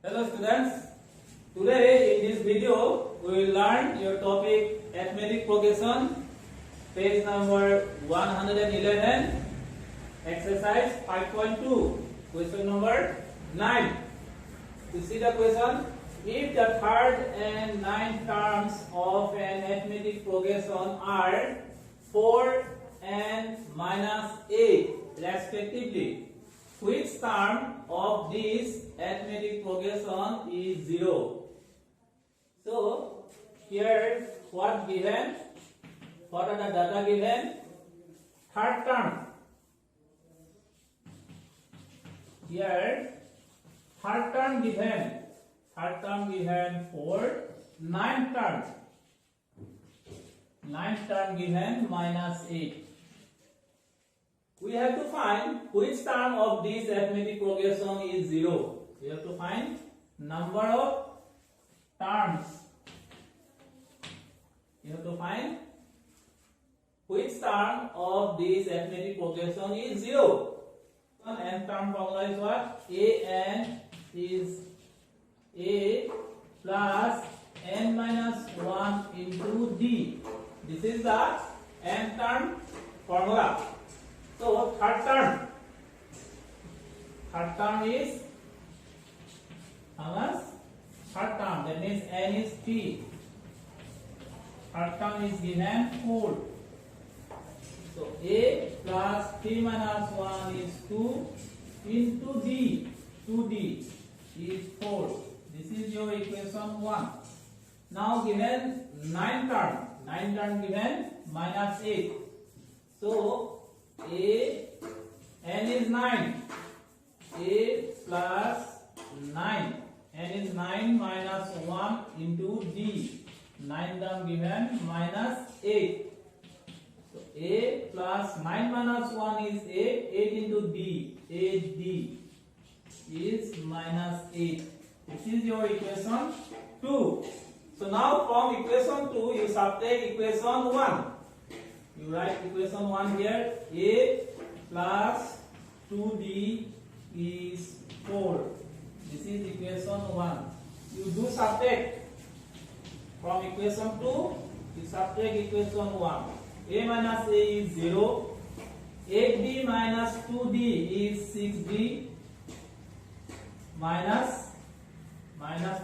Hello students, today in this video we will learn your topic arithmetic progression, page number 111, exercise 5.2, question number 9. You see the question, if the third and ninth terms of an arithmetic progression are 4 and minus 8 respectively, which term of this arithmetic progression is 0? So here what given? What are the data given? Third term. Here third term given. Third term given 4. Ninth term. Ninth term given minus 8. We have to find which term of this arithmetic progression is 0. We have to find number of terms. You have to find which term of this arithmetic progression is 0. Nth term formula is what? An is a plus n minus 1 into d. This is the nth term formula. So third term is how much? Third term, that means n is 3. Third term is given 4. So a plus 3 minus 1 is 2 into d. 2d is 4. This is your equation 1. Now given ninth term given minus 8. So n is 9. A plus 9. N is 9 minus 1 into d. 9 term given minus 8. So a plus 9 minus 1 is 8. 8 into d. 8d is minus 8. This is your equation 2. So now from equation 2 you subtract equation 1. You write equation 1 here. A plus 2d is 4. This is equation 1. You do subtract. From equation 2, you subtract equation 1. A minus a is 0. 8d minus 2d is 6d. Minus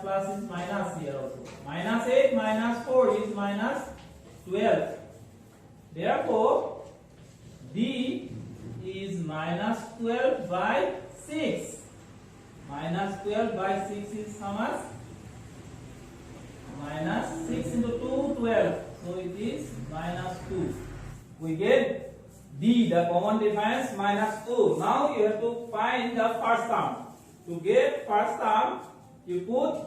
plus is minus here also. Minus 8 minus 4 is minus 12. Therefore, d is minus 12 by 6. Minus 12 by 6 is how much? Minus 6 into 2, 12. So it is minus 2. We get d, the common difference, minus 2. Now you have to find the first term. To get first term, you put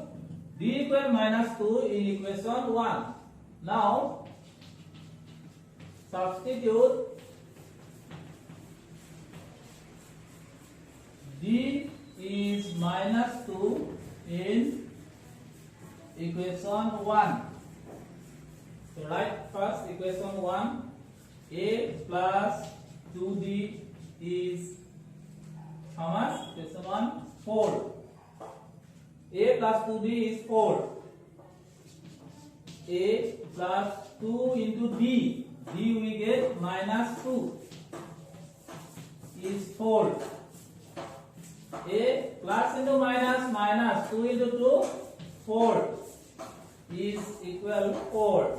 d equal minus 2 in equation 1. Now, substitute d is minus 2 in equation 1. So write first equation 1. A plus 2d is how much? Equation 1, 4. A plus 2d is 4. A plus 2 into d. D we get minus 2 is 4. A plus into minus 2 into 2, 4 is equal 4.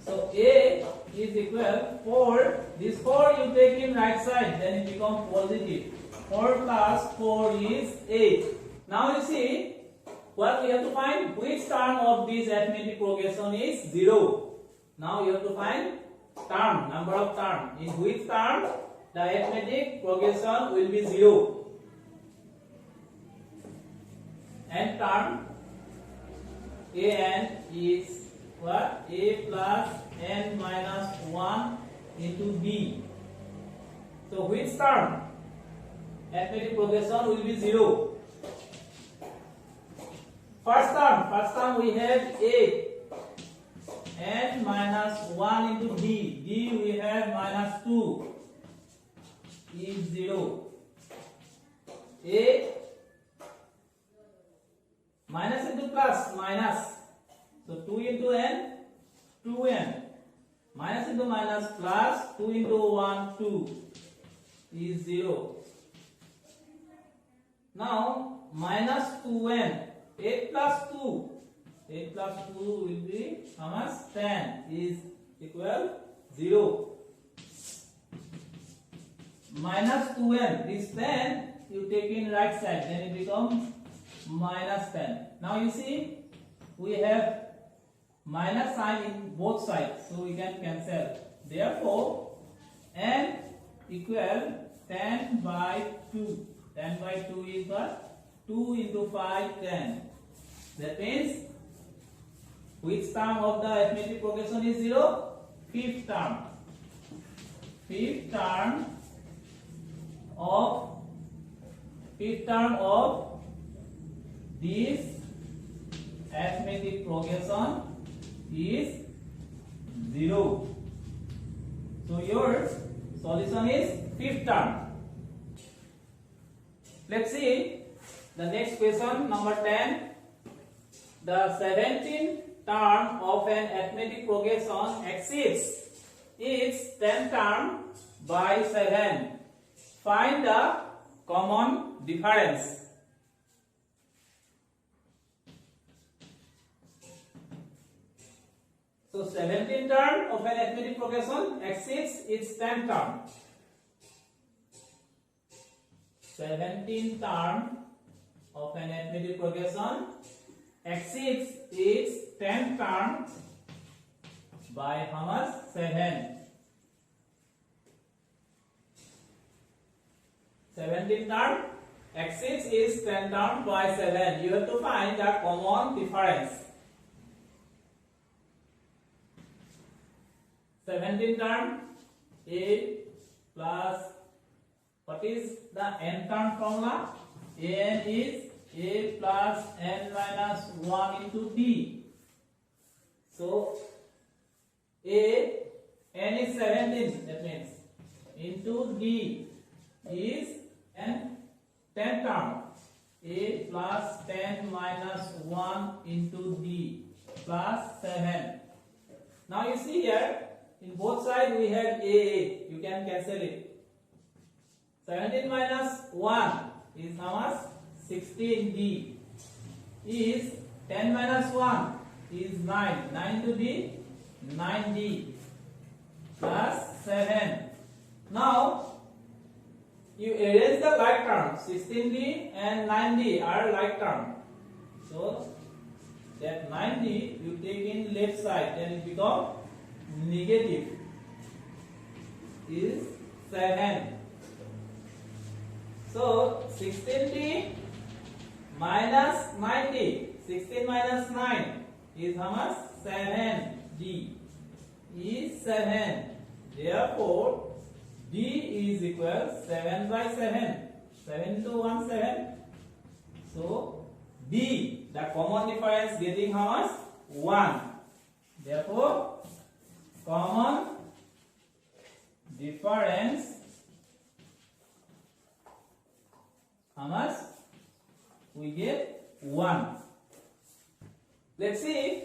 So A is equal 4. This 4 you take in right side, then it becomes positive. 4 plus 4 is 8. Now you see what we have to find, which term of this arithmetic progression is 0. Now you have to find term, number of term. In which term the arithmetic progression will be 0. Nth term, an is what? A plus n minus 1 into d. So which term arithmetic progression will be 0? First term we have a. N minus 1 into d. D we have minus 2 is 0. A plus minus. So 2 into n, 2n. Minus into minus plus 2 into 1, 2 is 0. Now minus 2n, 8 plus 2. 8 plus 2 will be how much? 10 is equal 0. Minus 2n, this 10 you take in right side, then it becomes minus 10. Now you see we have minus sign in both sides, so we can cancel. Therefore n equal 10 by 2. 10 by 2 is what? 2 into 5, 10. That means which term of the arithmetic progression is 0? Fifth term. Fifth term of this arithmetic progression is 0. So your solution is fifth term. Let's see the next question, number 10. The 17th term of an arithmetic progression exceeds its 10th term by 7. Find the common difference. So 17th term of an arithmetic progression exceeds its 10th term. 17th term of an arithmetic progression exceeds its 10th term by how much? 7. 17th term exceeds its 10th term by 7. You have to find the common difference. 17th term, a plus, what is the n term formula? An is a plus n minus 1 into d. So a, n is 17, that means, into d is n 10th term. A plus 10 minus 1 into d plus 7. Now you see here, in both sides we have a. You can cancel it. 17 minus 1 is how much? 16d. Is 10 minus 1 is 9. 9 to d, 9d plus 7. Now you erase the like term. 16d and 9d are like term. So that 9d you take in left side, then it becomes negative is 7. So 16d minus 9d, 16 minus 9 is how much? 7d is 7. Therefore d is equal 7 by 7. 7 to 1, 7. So d, the common difference, getting how much? 1. Therefore common difference, how much? We get 1. Let's see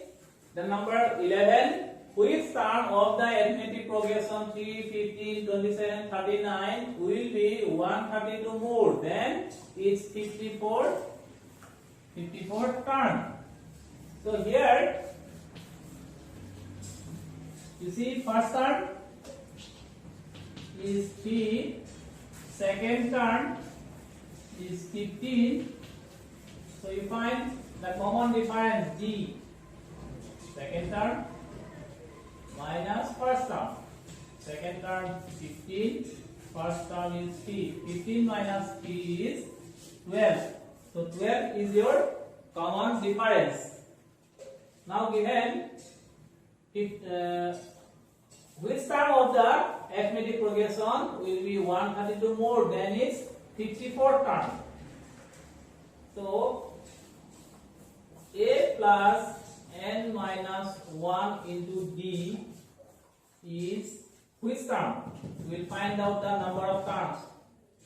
the number 11. Which term of the arithmetic progression 3, 15, 27, 39 will be 132 more than its 54th term? So here you see first term is 3, second term is 15. So you find the common difference d. Second term minus first term. Second term 15, first term is 3. 15 minus 3 is 12. So 12 is your common difference. Now given which term of the arithmetic progression will be 132 more than its 54th term? So a plus n minus 1 into d is which term? We will find out the number of terms.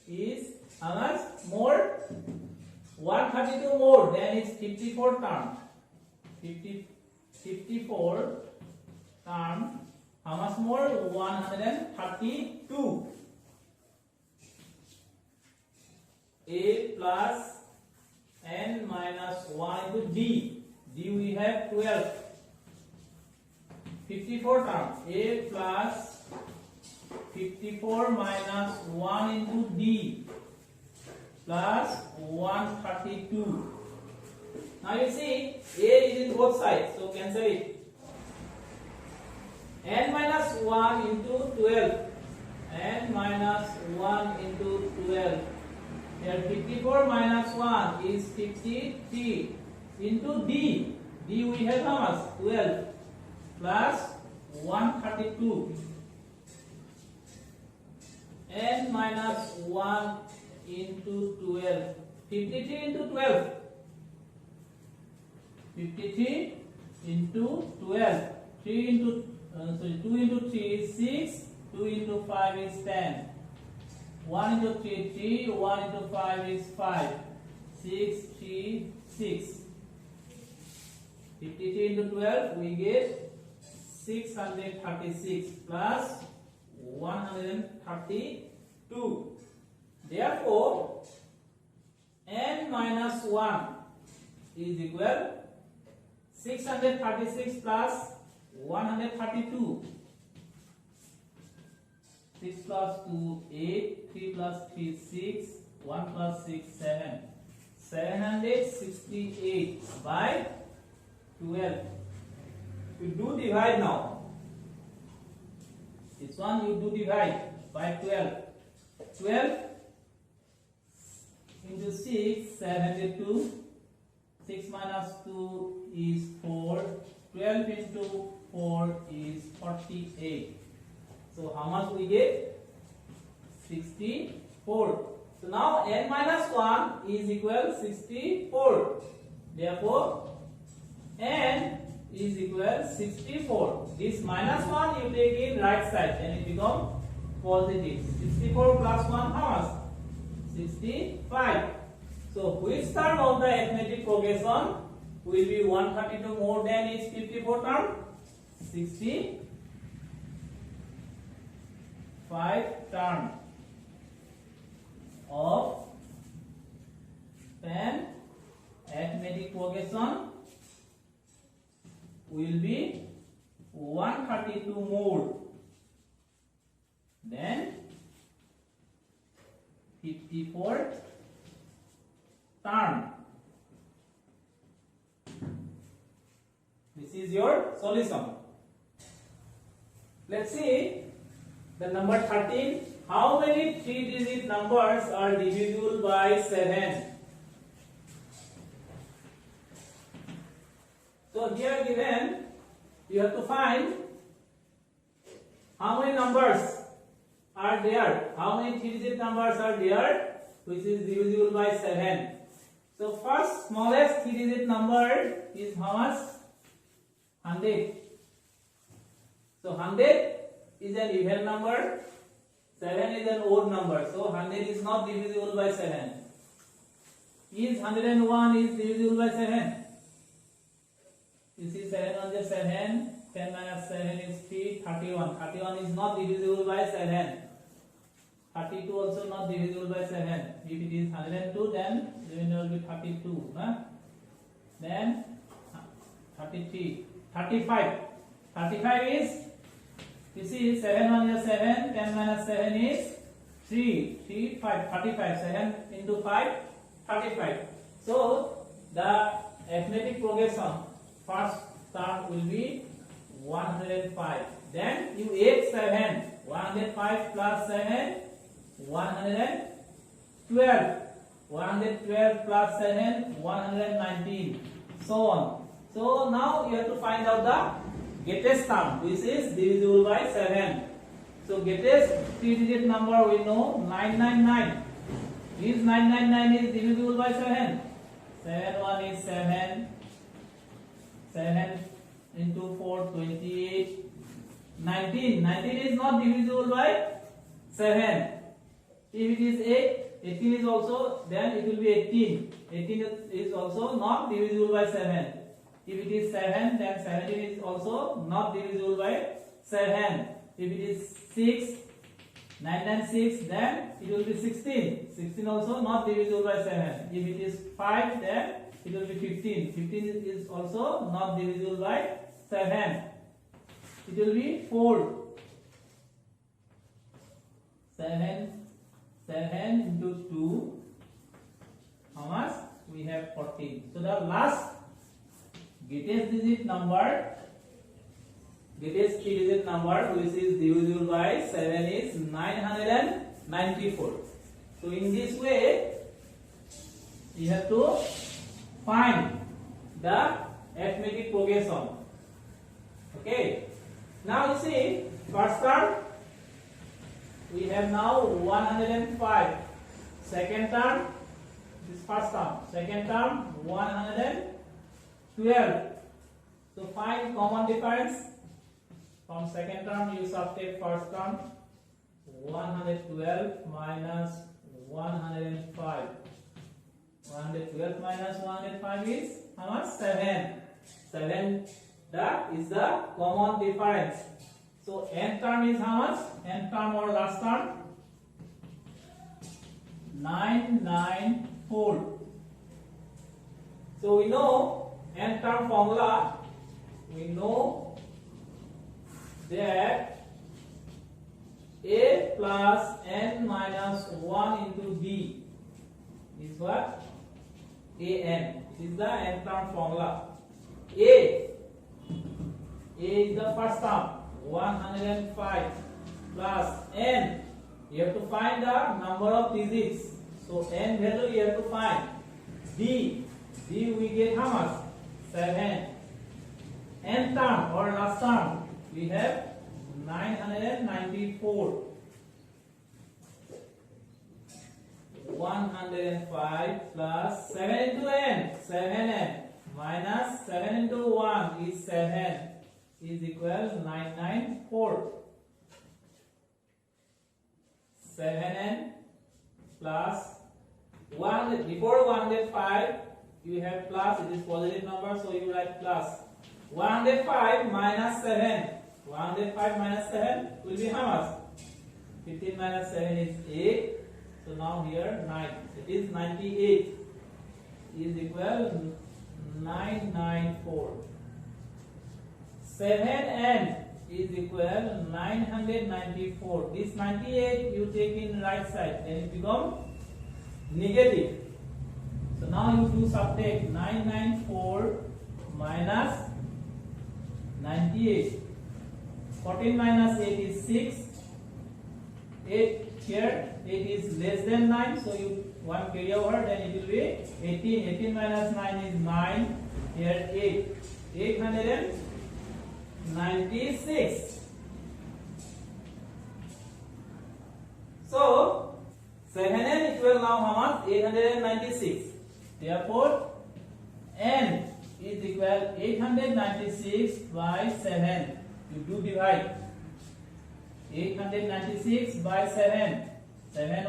Is how much more? 132 more than its 54th term. 54 term. How much more? 132. A plus n minus 1 into d. D we have 12. 54 term. A plus 54 minus 1 into d plus 132. Now you see a is in both sides, so cancel it. N minus 1 into 12. N minus 1 into 12. Here 54 minus 1 is 53 into d. D we have how much? 12 plus 132. N minus 1 into 12. 53 into 12. 53 into 12. 3 into 2 into 3 is 6. 2 into 5 is 10. 1 into 3, 3. 1 into 5 is 5. 6, 3, 6. 53 into 12, we get 636 plus 132. Therefore, n minus 1 is equal 636 plus 132. 6 plus 2, 8. 3 plus 3, 6. 1 plus 6, 7. 768 by 12. You do divide now. This one you do divide by 12. 12 into 6, 72. 6 minus 2 is 4. 12 into 4 is 48. So how much we get? 64. So now n minus 1 is equal 64. Therefore n is equal 64. This minus 1 you take in right side and it becomes positive. 64 plus 1 how much? 65. So which term of the arithmetic progression will be 132 more than its 54 term? 65 term of an arithmetic progression will be 132 more than 54 term. This is your solution. Let's see the number 13. How many 3-digit numbers are divisible by 7? So here given, you have to find how many numbers are there, how many 3-digit numbers are there which is divisible by 7. So first smallest 3-digit number is how much? 100. So 100 is an even number, 7 is an odd number. So 100 is not divisible by 7. Is 101 is divisible by 7? You see 7 1 is 7, 10 minus 7 is 3, 31. 31 is not divisible by 7. 32 also not divisible by 7. If it is 102, then remainder will be 32. Then 33, 35. 35 is, you see 7 1 is 7, 10 minus 7 is 3, 3, 5, 35. 7 into 5, 35. So the arithmetic progression first term will be 105. Then you add 7. 105 plus 7, 112. 112 plus 7, 119. So on. So now you have to find out the greatest term, which is divisible by 7. So greatest 3-digit number we know 999. Is 999 is divisible by 7? 7 1 is 7. 7 into 4, 28. 19. 19 is not divisible by 7. If it is 8, 18 is also, then it will be 18. 18 is also not divisible by 7. If it is 7, then 17 is also not divisible by 7. If it is 6, 9 and 6, then it will be 16. 16 also not divisible by 7. If it is 5, then it will be 15. 15 is also not divisible by 7. It will be 4. 7 into 2. How much? We have 14. So the last greatest digit number, greatest three-digit number which is divisible by 7 is 994. So in this way, you have to find the arithmetic progression. Okay. Now you see, first term we have now 105. Second term, this first term. Second term 112. So find common difference. From second term you subtract first term. 112 minus 105. 112 minus 105 is how much? 7. 7. That is the common difference. So nth term is how much? Nth term or last term? 994. So we know nth term formula. We know that a plus n minus 1 into d is what? An. It is the nth term formula. A is the first term. 105 plus n. You have to find the number of digits. So n value you have to find. D we get how much? 7. N term or last term we have 994. 105 plus 7 into n. 7n minus 7 into 1 is 7. Is equal 994. 7n plus 100. Before 105 you have plus, it is positive number, so you write plus. 105 minus 7. 105 minus 7 will be how much? 15 minus 7 is 8. So now here 9. It is 98. Is equal 994. 7n is equal 994. This 98 you take in right side, then it becomes negative. So now you do subtract 994 minus 98. 14 minus 8 is 6. 8 here, 8 is less than 9, so you one carry over, then it will be 18. 18 minus 9 is 9. Here 8. 896. So 7n equal now how much? 896. Therefore n is equal 896 by 7. You do divide. 896 by 7. 7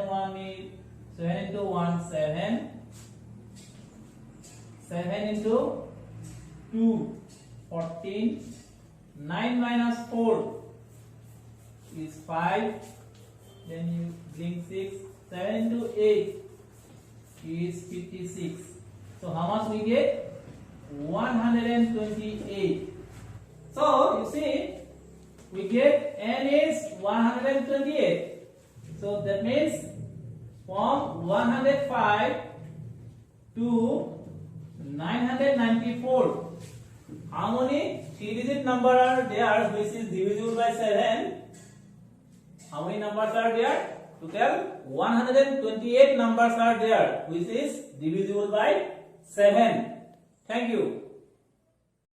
into 1 7. 7 into 2 14. 9 minus 4 is 5. Then you bring 6. 7 into 8 is 56. So how much we get? 128. So you see, we get n is 128. So that means from 105 to 994, how many three-digit number are there which is divisible by 7? How many numbers are there? Total 128 numbers are there which is divisible by 7. Thank you.